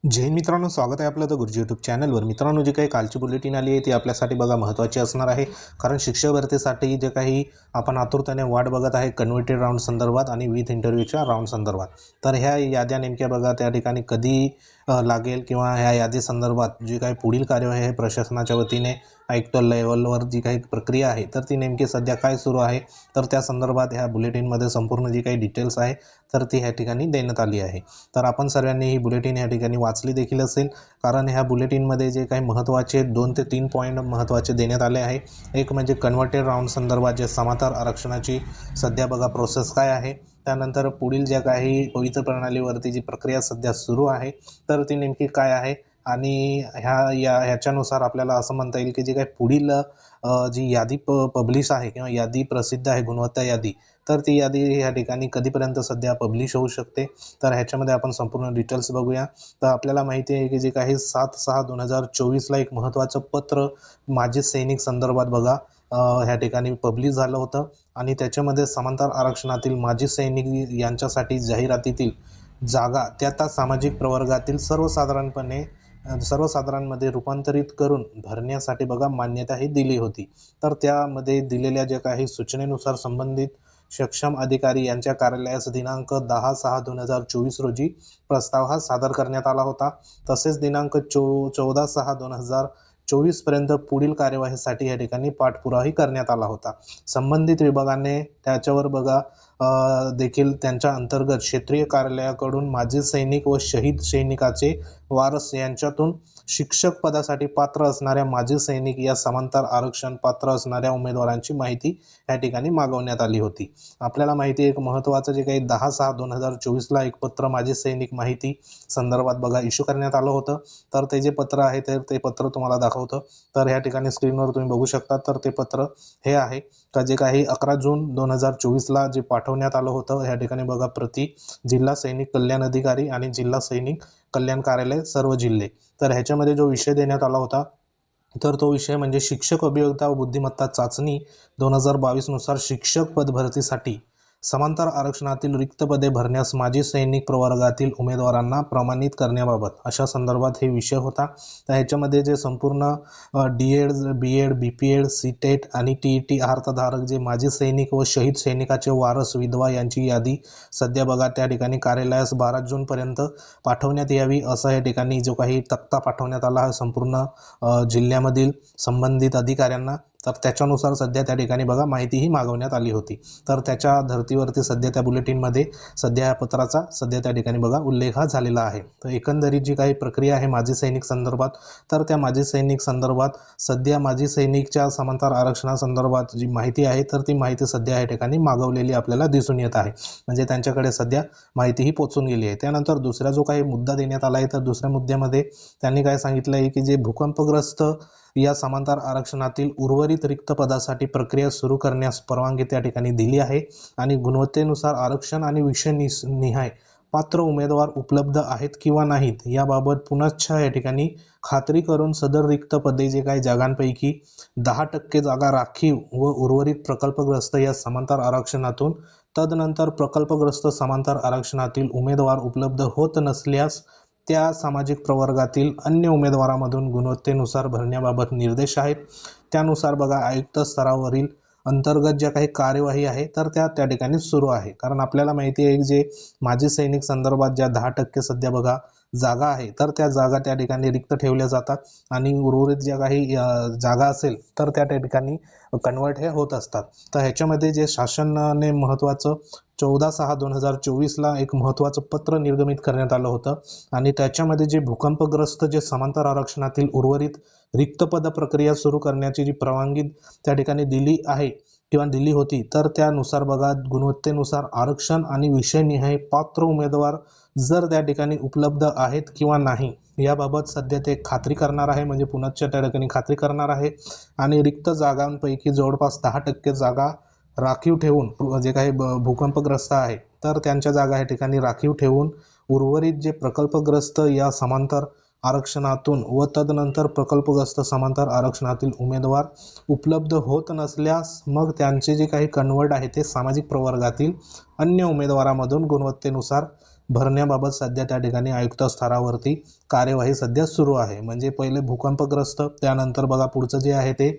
जय हिंद मित्रांनो, स्वागत आहे आपलं द गुरुजी यूट्यूब चॅनलवर। मित्रांनो, जी काही कालची बुलेटिन आली आहे ती आपल्यासाठी बघा महत्त्वाची असणार आहे, कारण शिक्षक भरतीसाठी जे काही आपण आतुरतेने वाट बघत आहे कन्व्हर्टेड राऊंड संदर्भात आणि विथ इंटरव्ह्यूच्या राऊंड संदर्भात। तर ह्या याद्या नेमक्या बघा त्या ठिकाणी कधी लागेल किंवा ह्या यादी संदर्भात जी काही पुढील कार्यवाही आहे प्रशासनाच्या वतीने आयुक्त लेवलवर जी काही प्रक्रिया आहे तर ती नेमकी सध्या काय सुरू आहे, तर त्या संदर्भात ह्या बुलेटिनमध्ये संपूर्ण जी काही डिटेल्स आहे तर ती ह्या ठिकाणी देण्यात आली आहे। तर आपण सर्वांनी ही बुलेटिन ह्या ठिकाणी वाचली देखील असेल, कारण ह्या बुलेटिनमध्ये जे काही महत्त्वाचे 2 ते 3 पॉईंट महत्त्वाचे देण्यात आले आहे। एक म्हणजे कन्व्हर्टेड राऊंड संदर्भात जे समांतर आरक्षणाची सध्या बघा प्रोसेस काय आहे, त्यानंतर पुढील ज्या काही पवित्र प्रणालीवरती जी प्रक्रिया सध्या सुरू आहे तर ती नेमकी काय आहे, आणि ह्याच्यानुसार आपल्याला असं म्हणता येईल की जे काही पुढील जी यादी पब्लिश आहे किंवा यादी प्रसिद्ध आहे गुणवत्ता यादी, तर ती यादी ह्या ठिकाणी कधीपर्यंत सध्या पब्लिश होऊ शकते, तर ह्याच्यामध्ये आपण संपूर्ण डिटेल्स बघूया। तर आपल्याला माहिती आहे की जे काही 7/6/2024 एक महत्त्वाचं पत्र माजी सैनिक संदर्भात बघा ह्या ठिकाणी पब्लिश झालं होतं, आणि त्याच्यामध्ये समांतर आरक्षणातील माजी सैनिक यांच्यासाठी जाहिरातीतील जागा त्या सामाजिक प्रवर्गातील सर्वसाधारणमध्ये रूपांतरित करून भरण्यासाठी बघा मान्यताही दिली होती। तर त्यामध्ये दिलेल्या ज्या काही सूचनेनुसार संबंधित सक्षम अधिकारी यांच्या कार्यालयास दिनांक 10/6/2024 रोजी प्रस्ताव हा सादर करण्यात आला होता। तसेच दिनांक 14/6/2024 पर्यंत पुढील कार्यवाहीसाठी या ठिकाणी पाठपुरावाही करण्यात आला होता। संबंधित विभागाने त्याच्यावर बघा देखील त्यांच्या अंतर्गत क्षेत्रीय कार्यालयाकडून माजी सैनिक व शहीद सैनिकाचे वारस यांच्यातून शिक्षक पदासाठी पात्र असणाऱ्या माजी सैनिक या समांतर आरक्षण पात्र असणाऱ्या उमेदवारांची माहिती या ठिकाणी मागवण्यात आली होती। आपल्याला माहिती आहे एक महत्त्वाचं जे काही 10/6/2024 एक पत्र माजी सैनिक माहिती संदर्भात बघा इश्यू करण्यात आलं होतं। तर ते जे पत्र आहे तर ते पत्र तुम्हाला दाखवतं, तर ह्या ठिकाणी स्क्रीनवर तुम्ही बघू शकता। तर ते पत्र हे आहे का जे काही 11 जून 2024 जे पाठवण्यात आलं होतं, ह्या ठिकाणी बघा प्रति जिल्हा सैनिक कल्याण अधिकारी आणि जिल्हा सैनिक कल्याण कार्यालय सर्व जिल्हे। तर ह्याच्यामध्ये जो विषय देण्यात आला होता तर तो विषय म्हणजे शिक्षक अभियोगिता व बुद्धिमत्ता चाचणी 2022 नुसार शिक्षक पद भरतीसाठी समांतर आरक्षणातील रिक्त पदे भरण्यास माजी सैनिक प्रवर्गातील उमेदवारांना प्रमाणित करण्याबाबत अशा संदर्भात हे विषय होता। तर ह्याच्यामध्ये जे संपूर्ण DED BEd BPEd CTET आणि TET अर्थधारक जे माजी सैनिक व शहीद सैनिकाचे वारस विधवा यांची यादी सध्या बघा त्या ठिकाणी कार्यालयास 12 जून पर्यंत पाठवण्यात यावी, असा या ठिकाणी जो काही तक्ता पाठवण्यात आला आहे संपूर्ण जिल्ह्यामधील संबंधित अधिकाऱ्यांना, तर त्याच्यानुसार सध्या त्या ठिकाणी बघा माहितीही मागवण्यात आली होती। तर त्याच्या धर्तीवरती सध्या त्या बुलेटिनमध्ये सध्या या पत्राचा सध्या त्या ठिकाणी बघा उल्लेख हा झालेला आहे। तर एकंदरीत जी काही प्रक्रिया आहे माजी सैनिक संदर्भात, तर त्या माजी सैनिक संदर्भात सध्या माजी सैनिकच्या समांतर आरक्षणासंदर्भात जी माहिती आहे तर ती माहिती सध्या या ठिकाणी मागवलेली आपल्याला दिसून येत आहे, म्हणजे त्यांच्याकडे सध्या माहितीही पोहोचून गेली आहे। त्यानंतर दुसरा जो काही मुद्दा देण्यात आला आहे तर दुसऱ्या मुद्द्यामध्ये त्यांनी काय सांगितलं आहे की जे भूकंपग्रस्त या समांतर आरक्षणातील उर्वरित रिक्त पदासाठी प्रक्रिया सुरू करण्यास परवानगी त्या ठिकाणी दिली आहे, आणि गुणवत्तेनुसार आरक्षण आणि विषय निहाय पात्र उमेदवार उपलब्ध आहेत किंवा नाहीत याबाबत पुनश्च या ठिकाणी खात्री करून सदर रिक्त पदे जे काही जागांपैकी 10% जागा राखीव व उर्वरित प्रकल्पग्रस्त या समांतर आरक्षणातून, तदनंतर प्रकल्पग्रस्त समांतर आरक्षणातील उमेदवार उपलब्ध होत नसल्यास त्या सामाजिक प्रवर्गातील अन्य उमेदवारामधून गुणवत्तेनुसार भरण्याबाबत निर्देश आहेत। त्यानुसार बघा आयुक्त स्तरावरील अंतर्गत ज्या काही कार्यवाही आहे तर त्या ठिकाणी सुरू आहे, कारण आपल्याला माहिती आहे जे माजी सैनिक संदर्भात ज्या 10% सध्या बघा जागा आहे तर त्या जागा त्या ठिकाणी रिक्त ठेवल्या जातात, आणि उर्वरित ज्या काही जागा असेल तर त्या ठिकाणी कन्वर्ट हे होत असतात। तर ह्याच्यामध्ये जे शासनाने महत्त्वाचं 14/6/2024 एक महत्त्वाचं पत्र निर्गमित करण्यात आलं होतं, आणि त्याच्यामध्ये जे भूकंपग्रस्त जे समांतर आरक्षणातील उर्वरित रिक्त पद प्रक्रिया सुरू करण्याची जी परवानगी त्या ठिकाणी दिली आहे किंवा दिली होती, तर त्यानुसार बघा गुणवत्तेनुसार आरक्षण आणि विषयनिहाय पात्र उमेदवार जर त्या ठिकाणी उपलब्ध आहेत किंवा नाही याबाबत सध्या ते खात्री करणार आहे, म्हणजे पुनश्च त्या ठिकाणी खात्री करणार आहे, आणि रिक्त जागांपैकी जवळपास 10% जागा राखीव ठेवून जे काही भूकंपग्रस्त आहे तर त्यांच्या जागा या ठिकाणी राखीव ठेवून उर्वरित जे प्रकल्पग्रस्त या समांतर आरक्षणातून व तदनंतर प्रकल्पग्रस्त समांतर आरक्षणातील उमेदवार उपलब्ध होत नसल्यास मग त्यांचे जे काही कन्वर्ट आहे ते सामाजिक प्रवर्गातील अन्य उमेदवारामधून गुणवत्तेनुसार भरण्याबाबत सध्या त्या ठिकाणी आयुक्त स्तरावरती कार्यवाही सध्या सुरू आहे. म्हणजे पहिले भूकंपग्रस्त, त्यानंतर बघा पुढचं जे आहे ते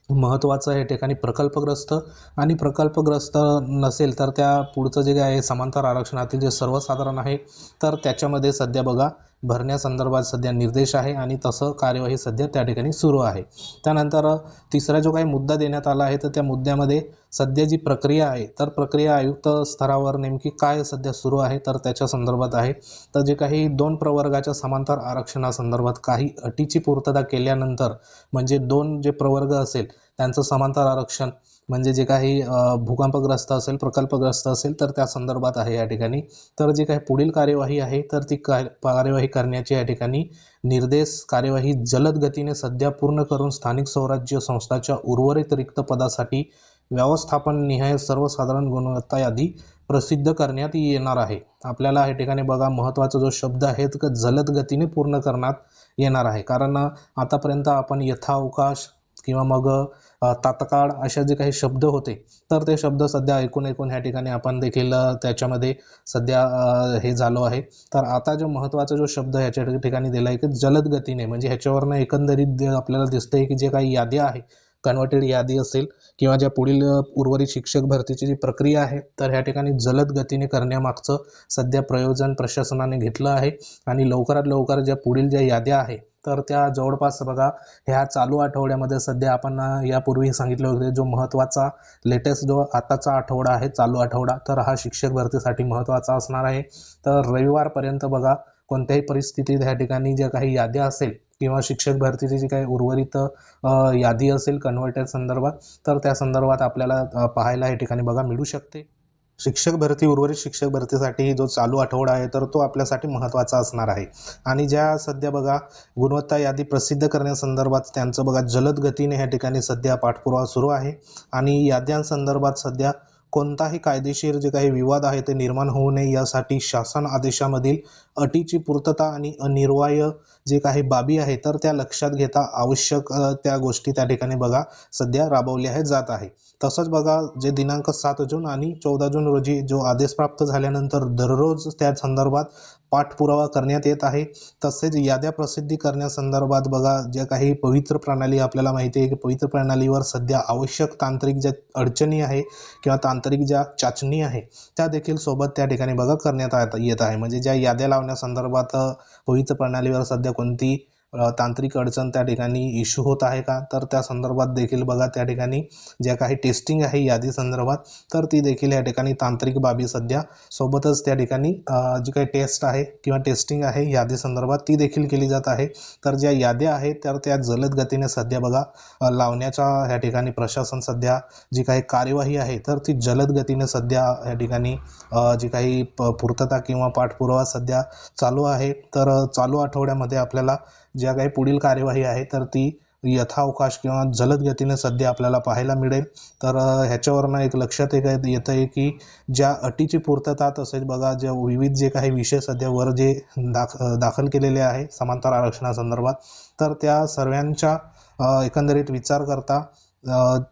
महत्त्वाचं आहे ठिकाणी प्रकल्पग्रस्त, आणि प्रकल्पग्रस्त नसेल तर त्या पुढचं जे आहे समांतर आरक्षणातील जे सर्वसाधारण आहे तर त्याच्यामध्ये सध्या बघा भरण्यासंदर्भात सध्या निर्देश आहे आणि तसं कार्यवाही सध्या त्या ठिकाणी सुरू आहे. त्यानंतर तिसरा जो काही मुद्दा देण्यात आला आहे तर त्या मुद्द्यामध्ये सध्या जी प्रक्रिया आहे तर प्रक्रिया आयुक्त स्तरावर नेमकी काय सध्या सुरू आहे तर त्याच्या संदर्भात आहे. तर जे काही 2 प्रवर्गाच्या समांतर आरक्षणासंदर्भात काही अटीची पूर्तता केल्यानंतर म्हणजे 2 जे प्रवर्ग असेल त्यांचं समांतर आरक्षण म्हणजे जे काही भूकंपग्रस्त असेल, प्रकल्पग्रस्त असेल तर त्या संदर्भात आहे या ठिकाणी. तर जी काही पुढील कार्यवाही आहे तर ती कार्यवाही करण्याची या ठिकाणी निर्देश कार्यवाही जलद गतीने सध्या पूर्ण करून स्थानिक स्वराज्य संस्थाच्या उर्वरित रिक्त पदासाठी व्यवस्थापन निहाय सर्वसाधारण गुणवत्ता यादी प्रसिद्ध करण्यात येणार आहे. आपल्याला या ठिकाणी बघा महत्त्वाचा जो शब्द आहे तो जलद गतीने पूर्ण करण्यात येणार आहे. कारण आतापर्यंत आपण यथावकाश किंवा मग तात्काळ अशा जे काही शब्द होते तर ते शब्द सध्या ऐकून ह्या ठिकाणी आपण देखील त्याच्यामध्ये सध्या हे झालो आहे. तर आता जो महत्त्वाचा जो शब्द ह्याच्या ठिकाणी दिला आहे की जलद गतीने, म्हणजे ह्याच्यावरनं एकंदरीत आपल्याला दिसतंय की जे काही यादी आहे कन्वर्टेड यादी असेल किंवा ज्या पुढील उर्वरित शिक्षक भरतीची जी प्रक्रिया आहे तर ह्या ठिकाणी जलद गतीने करण्यामागचं सध्या प्रयोजन प्रशासनाने घेतलं आहे. आणि लवकरात लवकर ज्या पुढील ज्या याद्या आहे तर त्या जवळपास बघा ह्या चालू आठवड्यामध्ये सध्या आपण यापूर्वी सांगितलं होते जो महत्त्वाचा लेटेस्ट जो आताचा आठवडा आहे चालू आठवडा तर हा शिक्षक भरतीसाठी महत्त्वाचा असणार आहे. तर रविवारपर्यंत बघा कोणत्याही परिस्थितीत ह्या ठिकाणी ज्या काही याद्या असेल किंवा शिक्षक भरतीची जी काही उर्वरित यादी असेल कन्वर्टेड संदर्भात तर त्या संदर्भात आपल्याला पाहायला या ठिकाणी बघा मिळू शकते. शिक्षक भरती उर्वरित शिक्षक भरतीसाठी जो चालू आठवडा आहे तर तो आपल्यासाठी महत्त्वाचा असणार आहे. आणि ज्या सध्या बघा गुणवत्ता यादी प्रसिद्ध करण्यासंदर्भात त्यांचं बघा जलद गतीने ह्या ठिकाणी सध्या पाठपुरावा सुरू आहे. आणि याद्यांसंदर्भात सध्या कोणताही कायदेशीर जे काही विवाद आहे ते निर्माण होऊ नये यासाठी शासन आदेशामधील अटीची पूर्तता आणि अनिवार्य जे काही बाबी आहे तर त्या लक्षात घेता आवश्यक त्या गोष्टी त्या ठिकाणी बघा सध्या राबवल्या जात आहे. तसंच बघा जे दिनांक 7 जून आणि 14 जून रोजी जो आदेश प्राप्त झाल्यानंतर दररोज त्या संदर्भात पाठपुरावा करण्यात येत आहे. तसेच याद्या प्रसिद्धी करण्यासंदर्भात बघा ज्या काही पवित्र प्रणाली आपल्याला माहिती आहे की पवित्र प्रणालीवर सध्या आवश्यक तांत्रिक ज्या अडचणी आहे किंवा तांत्रिक ज्या चाचणी आहे त्या देखील सोबत त्या ठिकाणी बघा करण्यात येत आहे. म्हणजे ज्या याद्या लावण्यासंदर्भात पवित्र प्रणालीवर सध्या कोणती तांत्रिक अडचण त्या ठिकाणी इश्यू होत आहे का तर त्या संदर्भात देखील बघा त्या ठिकाणी ज्या काही टेस्टिंग आहे यादी संदर्भात तर ती देखील या ठिकाणी तांत्रिक बाबी सध्या सोबतच त्या ठिकाणी जी काही टेस्ट आहे किंवा टेस्टिंग आहे यादी संदर्भात ती देखील केली जात आहे. तर ज्या याद्या आहेत तर त्या जलद गतीने सध्या बघा लावण्याच्या ह्या ठिकाणी प्रशासन सध्या जी काही कार्यवाही आहे तर ती जलद गतीने सध्या या ठिकाणी जी काही पूर्तता किंवा पाठपुरावा सध्या चालू आहे. तर चालू आठवड्यामध्ये आपल्याला ज्या काही पुढील कार्यवाही आहे तर ती यथावकाश किंवा जलद गतीने सध्या आपल्याला पाहायला मिळेल. तर ह्याच्यावरनं एक लक्षात येतं आहे की ज्या अटीची पूर्तता तसेच बघा ज्या विविध जे काही विषय सध्या वर जे दाखल केलेले आहे समांतर आरक्षणासंदर्भात तर त्या सर्वांच्या एकंदरीत विचार करता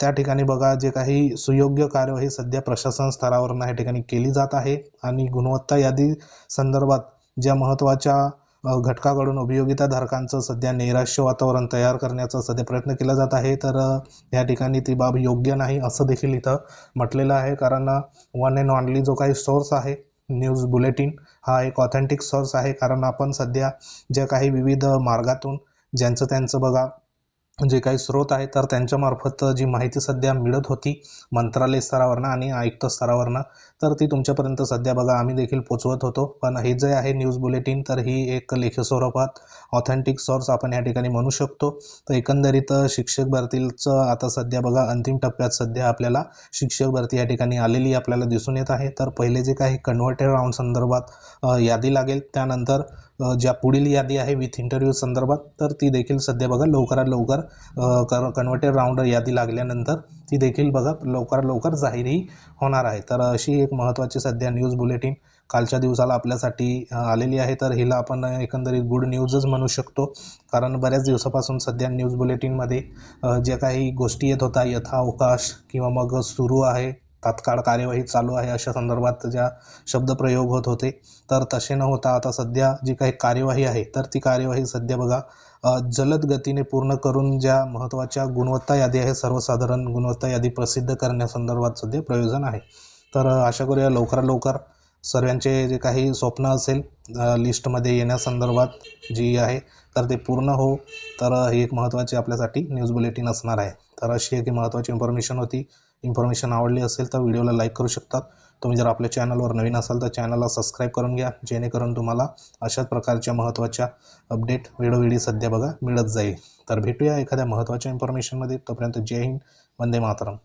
त्या ठिकाणी बघा जे काही सुयोग्य कार्यवाही सध्या प्रशासन स्तरावरून या ठिकाणी केली जात आहे. आणि गुणवत्ता यादी संदर्भात ज्या महत्त्वाच्या घटकाकडून अभियोगिताधारकांचं सध्या नैराश्य वातावरण तयार करण्याचा सध्या प्रयत्न केला जात आहे. तर या ठिकाणी ती बाब योग्य नाही असं देखील इथं म्हटलेलं आहे. कारण वन अँड ऑनली जो काही सोर्स आहे न्यूज बुलेटिन हा एक ऑथेंटिक सोर्स आहे. कारण आपण सध्या ज्या काही विविध मार्गातून ज्यांचं त्यांचं बघा जे काही स्रोत आहे तर त्यांच्यामार्फत जी माहिती सध्या मिळत होती मंत्रालय स्तरावरनं आणि आयुक्त स्तरावरनं तर ती तुमच्यापर्यंत सध्या बघा आम्ही देखील पोचवत होतो. पण हे जे आहे न्यूज बुलेटिन तर ही एक लेखी स्वरूपात ऑथेंटिक सोर्स आपण या ठिकाणी म्हणू शकतो. तर एकंदरीत शिक्षक भरतीचं आता सध्या बघा अंतिम टप्प्यात सध्या आपल्याला शिक्षक भरती या ठिकाणी आलेली आपल्याला दिसून येत आहे. तर पहिले जे काही कन्वर्टेड राऊंड संदर्भात यादी लागेल त्यानंतर ज्या पुढील यादी आहे विथ इंटरव्ह्यू संदर्भात तर ती देखील सध्या बघा लवकरात लवकर कन्वर्टेड राऊंड यादी लागल्यानंतर ती देखील बघा लवकरात लवकर जाहीरही होणार आहे. तर अशी एक महत्त्वाची सध्या न्यूज बुलेटिन कालच्या दिवसाला आपल्यासाठी आलेली आहे. तर हिला आपण एकंदरीत गुड न्यूजच म्हणू शकतो. कारण बऱ्याच दिवसापासून सध्या न्यूज बुलेटिनमध्ये ज्या काही गोष्टी येत होत्या यथावकाश किंवा मग सुरू आहे तात्काळ कार्यवाही चालू आहे अशा संदर्भात ज्या शब्दप्रयोग होत होते, तर तसे न होता आता सध्या जी काही कार्यवाही आहे तर ती कार्यवाही सध्या बघा जलद गतीने पूर्ण करून ज्या महत्त्वाच्या गुणवत्ता यादी आहे, सर्वसाधारण गुणवत्ता यादी प्रसिद्ध करण्यासंदर्भात सध्या प्रयोजन आहे. तर आशा करूया लवकरात लवकर सर्वांचे जे काही स्वप्न असेल लिस्टमध्ये येण्यासंदर्भात जी आहे तर ते पूर्ण हो. तर ही एक महत्त्वाची आपल्यासाठी न्यूज बुलेटिन असणार आहे. तर अशी एक महत्त्वाची इन्फॉर्मेशन होती. इन्फॉर्मेशन आवडली असेल तर व्हिडिओला लाईक करू शकतात. तुम्ही जर आपल्या चॅनलवर नवीन असाल तर चॅनलला सबस्क्राईब करून घ्या, जेणेकरून तुम्हाला अशाच प्रकारच्या महत्त्वाच्या अपडेट वेळोवेळी सध्या बघा मिळत जाईल. तर भेटूया एखाद्या महत्त्वाच्या इन्फॉर्मेशनमध्ये. तोपर्यंत जय हिंद, वंदे मातरम.